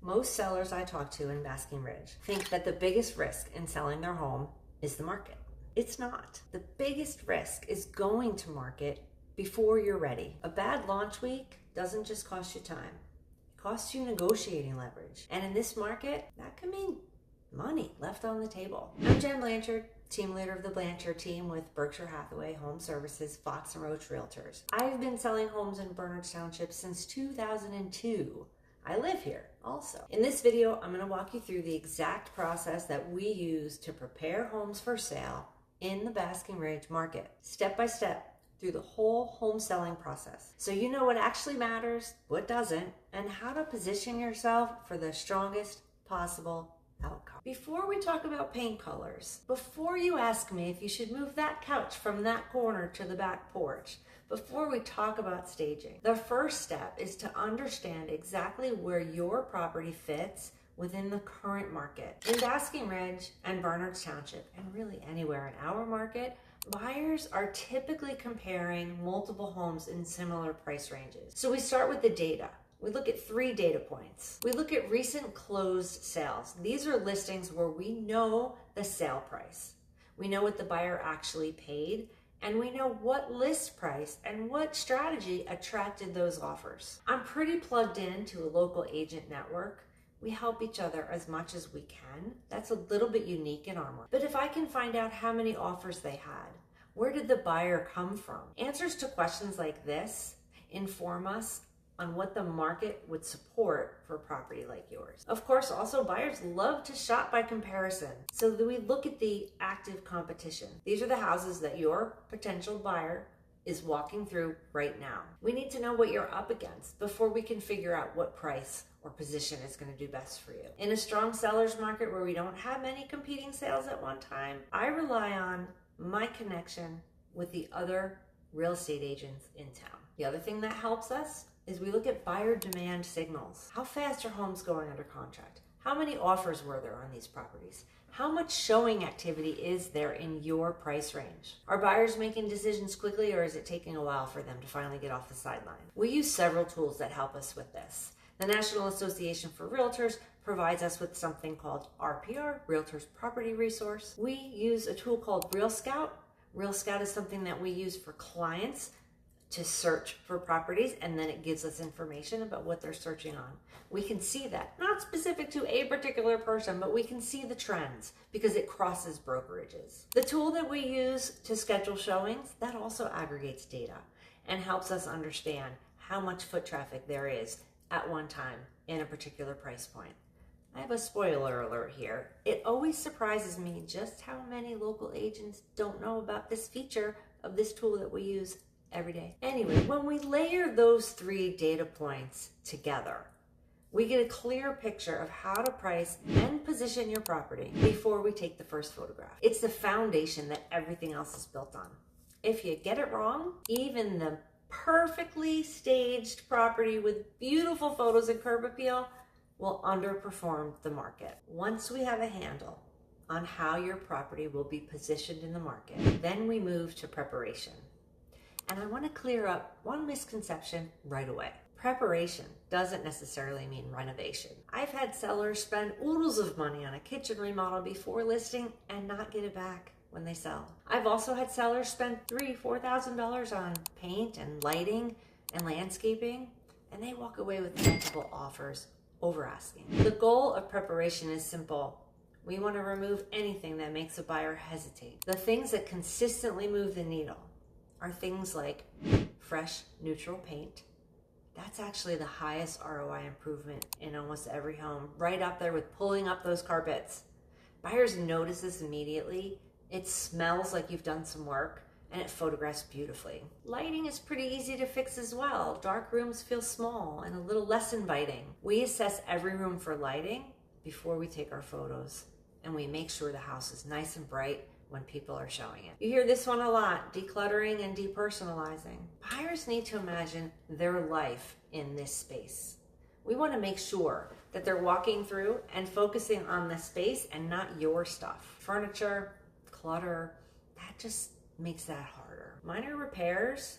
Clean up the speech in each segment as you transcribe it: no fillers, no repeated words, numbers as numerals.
Most sellers I talk to in Basking Ridge think that the biggest risk in selling their home is the market. It's not. The biggest risk is going to market before you're ready. A bad launch week doesn't just cost you time. It costs you negotiating leverage. And in this market, that can mean money left on the table. I'm Jen Blanchard, team leader of the Blanchard team with Berkshire Hathaway Home Services, Fox & Roach Realtors. I've been selling homes in Bernards Township since 2002. I live here also. In this video, I'm going to walk you through the exact process that we use to prepare homes for sale in the Basking Ridge market, step by step through the whole home selling process. So you know what actually matters, what doesn't, and how to position yourself for the strongest possible outcome. Before we talk about paint colors, before you ask me if you should move that couch from that corner to the back porch, before we talk about staging, the first step is to understand exactly where your property fits within the current market. In Basking Ridge and Bernards Township, and really anywhere in our market, buyers are typically comparing multiple homes in similar price ranges. So we start with the data. We look at 3 data points. We look at recent closed sales. These are listings where we know the sale price. We know what the buyer actually paid, and we know what list price and what strategy attracted those offers. I'm pretty plugged into a local agent network. We help each other as much as we can. That's a little bit unique in our market. But if I can find out how many offers they had, where did the buyer come from? Answers to questions like this inform us on what the market would support for a property like yours. Of course, also buyers love to shop by comparison. So we look at the active competition. These are the houses that your potential buyer is walking through right now. We need to know what you're up against before we can figure out what price or position is going to do best for you. In a strong seller's market where we don't have many competing sales at one time, I rely on my connection with the other real estate agents in town. The other thing that helps us is we look at buyer demand signals. How fast are homes going under contract? How many offers were there on these properties? How much showing activity is there in your price range? Are buyers making decisions quickly, or is it taking a while for them to finally get off the sideline? We use several tools that help us with this. The National Association for Realtors provides us with something called RPR, Realtors Property Resource. We use a tool called Real Scout. Real Scout is something that we use for clients to search for properties, and then it gives us information about what they're searching on. We can see that, not specific to a particular person, but we can see the trends because it crosses brokerages. The tool that we use to schedule showings, that also aggregates data and helps us understand how much foot traffic there is at one time in a particular price point. I have a spoiler alert here. It always surprises me just how many local agents don't know about this feature of this tool that we use every day. Anyway, when we layer those 3 data points together, we get a clear picture of how to price and position your property before we take the first photograph. It's the foundation that everything else is built on. If you get it wrong, even the perfectly staged property with beautiful photos and curb appeal will underperform the market. Once we have a handle on how your property will be positioned in the market, then we move to preparation. And I want to clear up one misconception right away. Preparation doesn't necessarily mean renovation. I've had sellers spend oodles of money on a kitchen remodel before listing and not get it back when they sell. I've also had sellers spend $3,000–4,000 on paint and lighting and landscaping, and they walk away with multiple offers over asking. The goal of preparation is simple. We want to remove anything that makes a buyer hesitate. The things that consistently move the needle are things like fresh, neutral paint. That's actually the highest ROI improvement in almost every home, right up there with pulling up those carpets. Buyers notice this immediately. It smells like you've done some work, and it photographs beautifully. Lighting is pretty easy to fix as well. Dark rooms feel small and a little less inviting. We assess every room for lighting before we take our photos, and we make sure the house is nice and bright when people are showing it. You hear this one a lot, decluttering and depersonalizing. Buyers need to imagine their life in this space. We want to make sure that they're walking through and focusing on the space and not your stuff. Furniture, clutter, that just makes that harder. Minor repairs,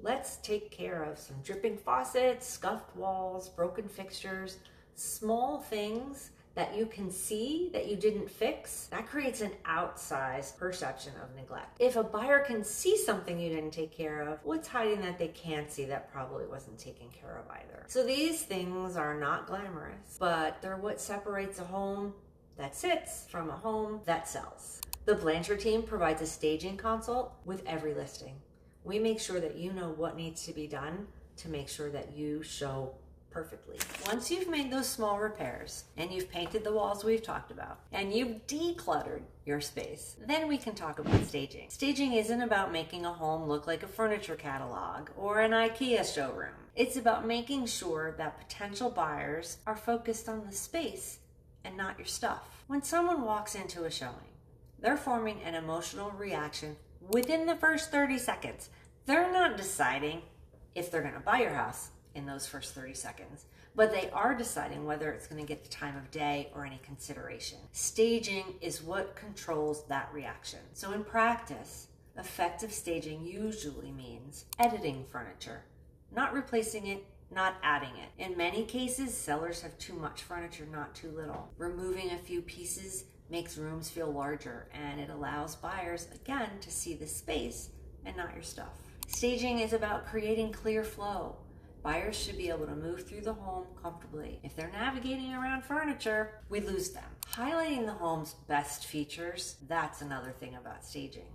let's take care of some dripping faucets, scuffed walls, broken fixtures, Small things that you can see that you didn't fix, that creates an outsized perception of neglect. If a buyer can see something you didn't take care of, what's hiding that they can't see that probably wasn't taken care of either? So these things are not glamorous, but they're what separates a home that sits from a home that sells. The Blanchard team provides a staging consult with every listing. We make sure that you know what needs to be done to make sure that you show perfectly. Once you've made those small repairs and you've painted the walls we've talked about and you've decluttered your space, then we can talk about staging. Staging isn't about making a home look like a furniture catalog or an IKEA showroom. It's about making sure that potential buyers are focused on the space and not your stuff. When someone walks into a showing, they're forming an emotional reaction within the first 30 seconds. They're not deciding if they're going to buy your house in those first 30 seconds, but they are deciding whether it's going to get the time of day or any consideration. Staging is what controls that reaction. So in practice, effective staging usually means editing furniture, not replacing it, not adding it. In many cases, sellers have too much furniture, not too little. Removing a few pieces makes rooms feel larger, and it allows buyers, again, to see the space and not your stuff. Staging is about creating clear flow. Buyers should be able to move through the home comfortably. If they're navigating around furniture, we lose them. Highlighting the home's best features, that's another thing about staging.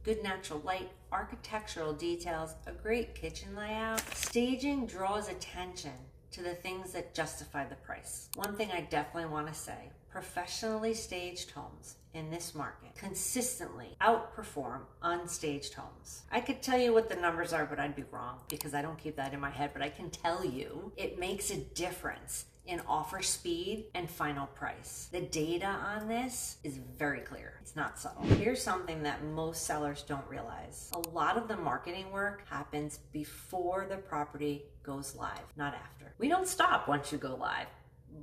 Good natural light, architectural details, a great kitchen layout. Staging draws attention to the things that justify the price. One thing I definitely want to say, professionally staged homes in this market consistently outperform unstaged homes. I could tell you what the numbers are, but I'd be wrong because I don't keep that in my head, but I can tell you it makes a difference in offer speed and final price. The data on this is very clear. It's not subtle. Here's something that most sellers don't realize. A lot of the marketing work happens before the property goes live, not after. We don't stop once you go live,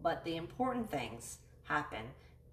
but the important things happen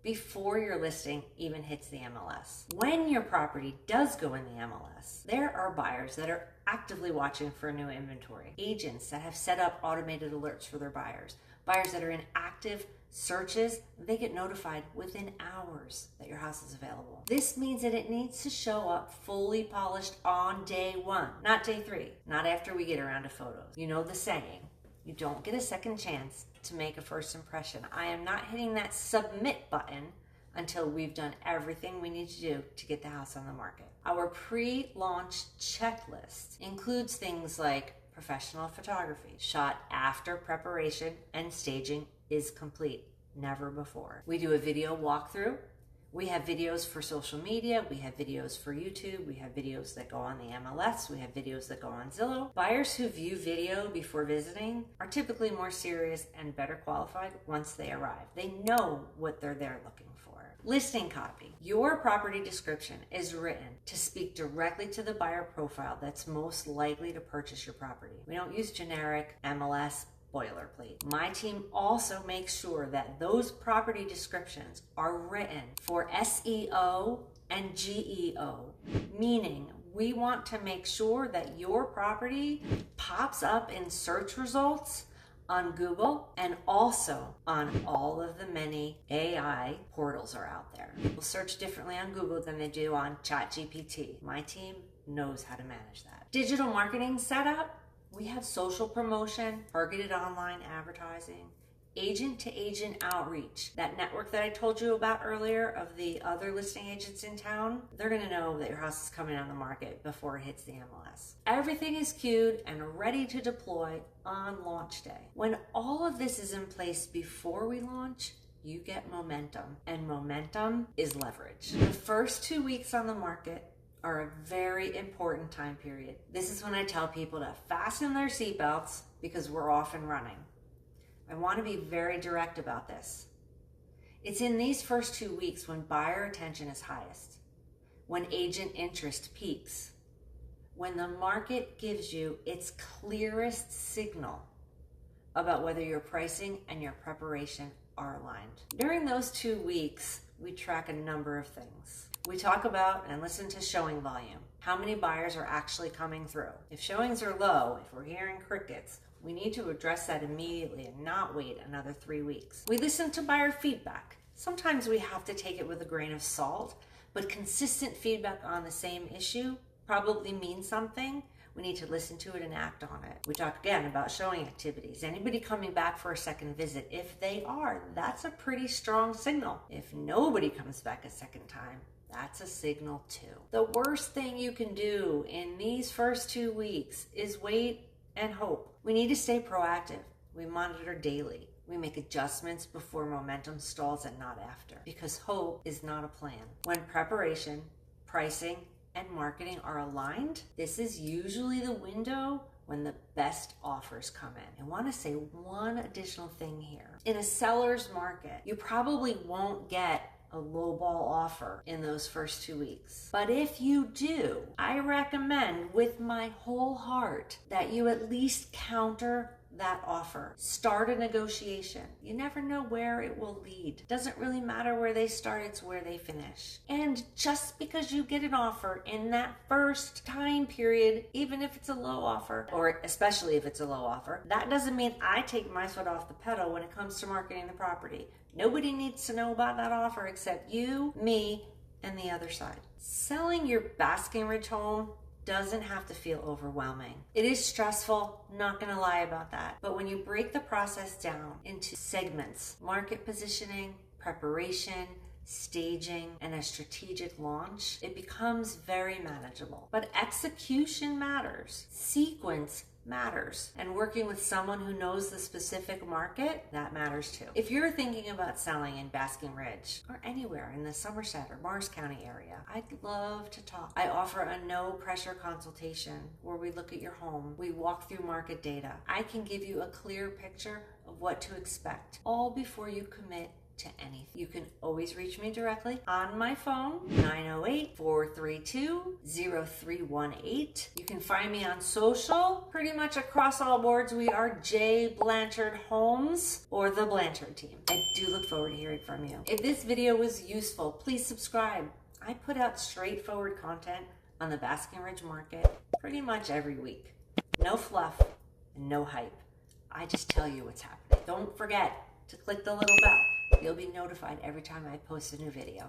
before your listing even hits the MLS. When your property does go in the MLS, there are buyers that are actively watching for new inventory, agents that have set up automated alerts for their buyers, buyers that are in active searches, they get notified within hours that your house is available. This means that it needs to show up fully polished on day one, not day three, not after we get around to photos. You know the saying, you don't get a second chance to make a first impression. I am not hitting that submit button until we've done everything we need to do to get the house on the market. Our pre-launch checklist includes things like professional photography, shot after preparation and staging is complete, never before. We do a video walkthrough. We have videos for social media, we have videos for YouTube, we have videos that go on the MLS, we have videos that go on Zillow. Buyers who view video before visiting are typically more serious and better qualified once they arrive. They know what they're there looking for. Listing copy. Your property description is written to speak directly to the buyer profile that's most likely to purchase your property. We don't use generic MLS boilerplate. My team also makes sure that those property descriptions are written for SEO and GEO, meaning we want to make sure that your property pops up in search results on Google and also on all of the many AI portals are out there. People search differently on Google than they do on ChatGPT. My team knows how to manage that. Digital marketing setup. We have social promotion, targeted online advertising, agent-to-agent outreach. That network that I told you about earlier of the other listing agents in town, they're gonna know that your house is coming on the market before it hits the MLS. Everything is queued and ready to deploy on launch day. When all of this is in place before we launch, you get momentum, and momentum is leverage. The first 2 weeks on the market are a very important time period. This is when I tell people to fasten their seatbelts because we're off and running. I want to be very direct about this. It's in these first 2 weeks when buyer attention is highest, when agent interest peaks, when the market gives you its clearest signal about whether your pricing and your preparation are aligned. During those 2 weeks, we track a number of things. We talk about and listen to showing volume. How many buyers are actually coming through? If showings are low, if we're hearing crickets, We need to address that immediately and not wait another 3 weeks. We listen to buyer feedback. Sometimes we have to take it with a grain of salt, but consistent feedback on the same issue probably means something. We need to listen to it and act on it. We talked again about showing activities. Anybody coming back for a second visit, if they are, that's a pretty strong signal. If nobody comes back a second time, that's a signal too. The worst thing you can do in these first 2 weeks is wait and hope. We need to stay proactive. We monitor daily. We make adjustments before momentum stalls and not after, because hope is not a plan. When preparation, pricing, and marketing are aligned, this is usually the window when the best offers come in. I want to say one additional thing here. In a seller's market, you probably won't get a lowball offer in those first 2 weeks. But if you do, I recommend with my whole heart that you at least counter that offer. Start a negotiation. You never know where it will lead. Doesn't really matter where they start, it's where they finish. And just because you get an offer in that first time period, even if it's a low offer, or especially if it's a low offer, that doesn't mean I take my foot off the pedal when it comes to marketing the property. Nobody needs to know about that offer except you, me, and the other side. Selling your Basking Ridge home doesn't have to feel overwhelming. It is stressful, not gonna lie about that. But when you break the process down into segments, market positioning, preparation, staging, and a strategic launch, it becomes very manageable. But execution matters. Sequence matters. And working with someone who knows the specific market, that matters too. If you're thinking about selling in Basking Ridge or anywhere in the Somerset or Morris County area, I'd love to talk. I offer a no pressure consultation where we look at your home. We walk through market data. I can give you a clear picture of what to expect, all before you commit to anything. You can always reach me directly on my phone, 908-432-0318. You can find me on social, pretty much across all boards. We are J Blanchard Homes or the Blanchard team. I do look forward to hearing from you. If this video was useful, please subscribe. I put out straightforward content on the Basking Ridge market pretty much every week. No fluff and no hype. I just tell you what's happening. Don't forget to click the little bell. You'll be notified every time I post a new video.